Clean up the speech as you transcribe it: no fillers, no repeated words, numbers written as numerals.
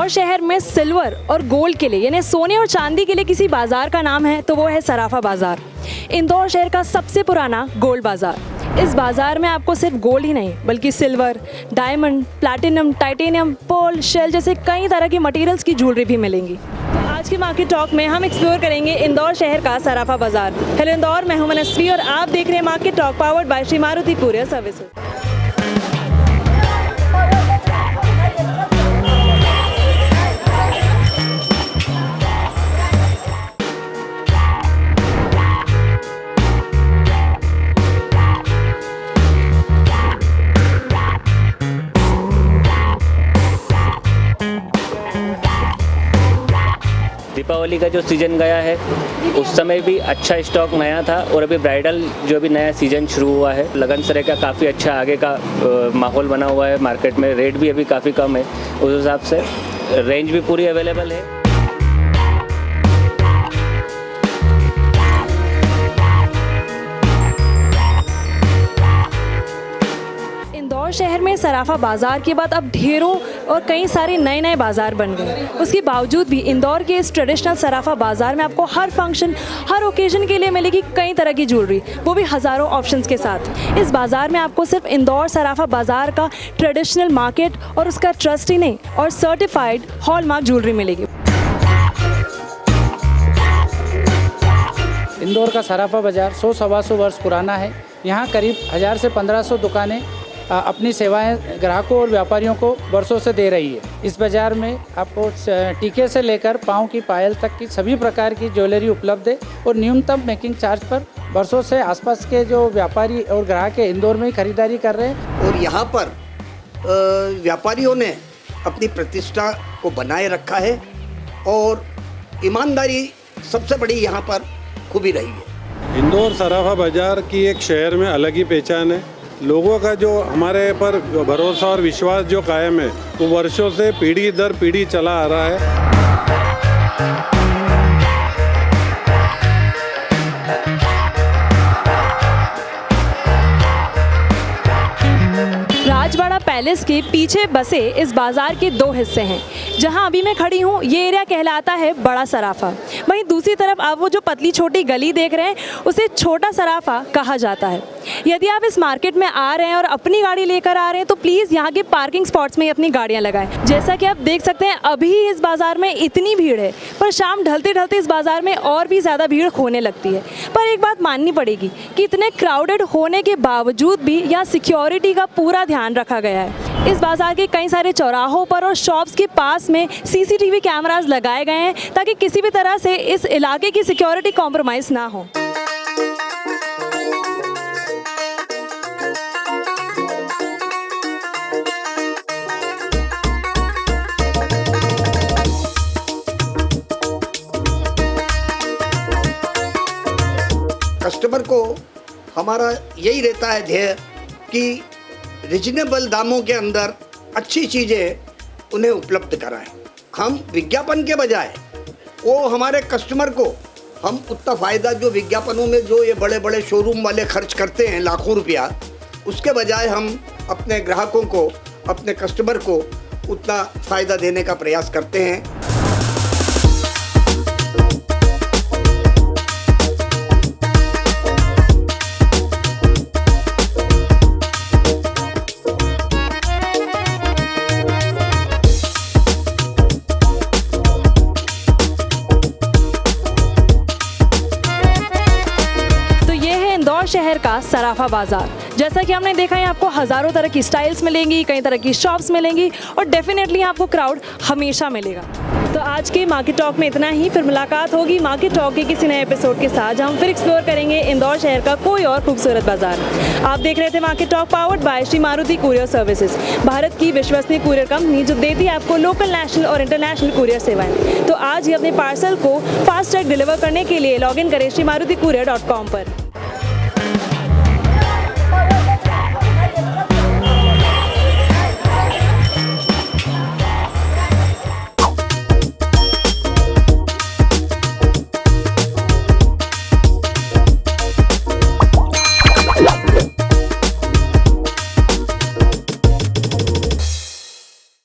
इंदौर शहर में सिल्वर और गोल्ड के लिए यानी सोने और चांदी के लिए किसी बाज़ार का नाम है तो वो है सराफा बाज़ार। इंदौर शहर का सबसे पुराना गोल्ड बाज़ार। इस बाज़ार में आपको सिर्फ गोल्ड ही नहीं बल्कि silver, diamond, platinum, titanium, pearl, shell जैसे कई तरह की मटेरियल्स की ज्वेलरी भी मिलेंगी। तो आज के मार्केट टॉक में हम एक्सप्लोर करेंगे इंदौर शहर का सराफा बाज़ार। हेलो इंदौर, मैं हूं मनस्वी और आप देख रहे हैं market talk powered by Shri Maruti courier services. Deepawali का जो सीज़न गया है उस समय भी अच्छा स्टॉक नया था और अभी ब्राइडल जो अभी नया सीज़न शुरू हुआ है लगन सरे का काफ़ी अच्छा आगे का माहौल बना हुआ है। मार्केट में रेट भी अभी काफ़ी कम है, उस हिसाब से रेंज भी पूरी अवेलेबल है। इंदौर शहर में सराफा बाज़ार के बाद अब ढेरों और कई सारे नए नए बाज़ार बन गए। उसके बावजूद भी इंदौर के इस ट्रेडिशनल सराफा बाज़ार में आपको हर फंक्शन, हर ओकेजन के लिए मिलेगी कई तरह की ज्वेलरी, वो भी हज़ारों ऑप्शंस के साथ। इस बाज़ार में आपको सिर्फ इंदौर सराफा बाज़ार का ट्रेडिशनल मार्केट और उसका ट्रस्ट ही नहीं और सर्टिफाइड हॉलमार्क ज्वेलरी मिलेगी। इंदौर का सराफा बाज़ार 100-125 वर्ष पुराना है। यहाँ करीब 1000 से 1500 दुकानें अपनी सेवाएं ग्राहकों और व्यापारियों को वर्षों से दे रही है। इस बाज़ार में आपको टीके से लेकर पाँव की पायल तक की सभी प्रकार की ज्वेलरी उपलब्ध है और न्यूनतम मेकिंग चार्ज पर वर्षों से आसपास के जो व्यापारी और ग्राहक है इंदौर में ही खरीदारी कर रहे हैं। और यहाँ पर व्यापारियों ने अपनी प्रतिष्ठा को बनाए रखा है और ईमानदारी सबसे बड़ी यहाँ पर खूबी रही है। इंदौर सराफा बाज़ार की एक शहर में अलग ही पहचान है। लोगों का जो हमारे पर भरोसा और विश्वास जो कायम है वो वर्षों से पीढ़ी दर पीढ़ी चला आ रहा है। राजवाड़ा पैलेस के पीछे बसे इस बाज़ार के दो हिस्से हैं। जहां अभी मैं खड़ी हूं ये एरिया कहलाता है बड़ा सराफा, वहीं दूसरी तरफ आप वो जो पतली छोटी गली देख रहे हैं उसे छोटा सराफा कहा जाता है। यदि आप इस मार्केट में आ रहे हैं और अपनी गाड़ी लेकर आ रहे हैं तो प्लीज़ यहाँ के पार्किंग स्पॉट्स में ही अपनी गाड़ियाँ लगाएं। जैसा कि आप देख सकते हैं अभी इस बाज़ार में इतनी भीड़ है, पर शाम ढलते ढलते इस बाज़ार में और भी ज़्यादा भीड़ होने लगती है। पर एक बात माननी पड़ेगी कि इतने क्राउडेड होने के बावजूद भी यहाँ सिक्योरिटी का पूरा ध्यान रखा गया है। इस बाज़ार के कई सारे चौराहों पर और शॉप्स के पास में CCTV कैमरास लगाए गए हैं ताकि किसी भी तरह से इस इलाके की सिक्योरिटी कॉम्प्रोमाइज़ ना हो। कस्टमर को हमारा यही रहता है ध्येय कि रिजनेबल दामों के अंदर अच्छी चीज़ें उन्हें उपलब्ध कराएं। हम विज्ञापन के बजाय वो हमारे कस्टमर को हम उतना फ़ायदा जो विज्ञापनों में जो ये बड़े बड़े शोरूम वाले खर्च करते हैं लाखों रुपया, उसके बजाय हम अपने ग्राहकों को, अपने कस्टमर को उतना फ़ायदा देने का प्रयास करते हैं। शहर का सराफा बाज़ार, जैसा कि हमने देखा है आपको हज़ारों तरह की स्टाइल्स मिलेंगी, कई तरह की शॉप्स मिलेंगी और डेफिनेटली आपको क्राउड हमेशा मिलेगा। तो आज के मार्केट टॉक में इतना ही। फिर मुलाकात होगी मार्केट टॉक के किसी नए एपिसोड के साथ, जहाँ हम फिर एक्सप्लोर करेंगे इंदौर शहर का कोई और खूबसूरत बाज़ार। आप देख रहे थे market talk powered by Shri Maruti courier services, Bharat की विश्वसनीय कुरियर कंपनी जो देती है आपको लोकल, नेशनल और इंटरनेशनल कुरियर सेवाएं। तो आज ही अपने पार्सल को फास्ट ट्रैक डिलीवर करने के लिए लॉगिन करें श्रीमारुतिcourier.com पर।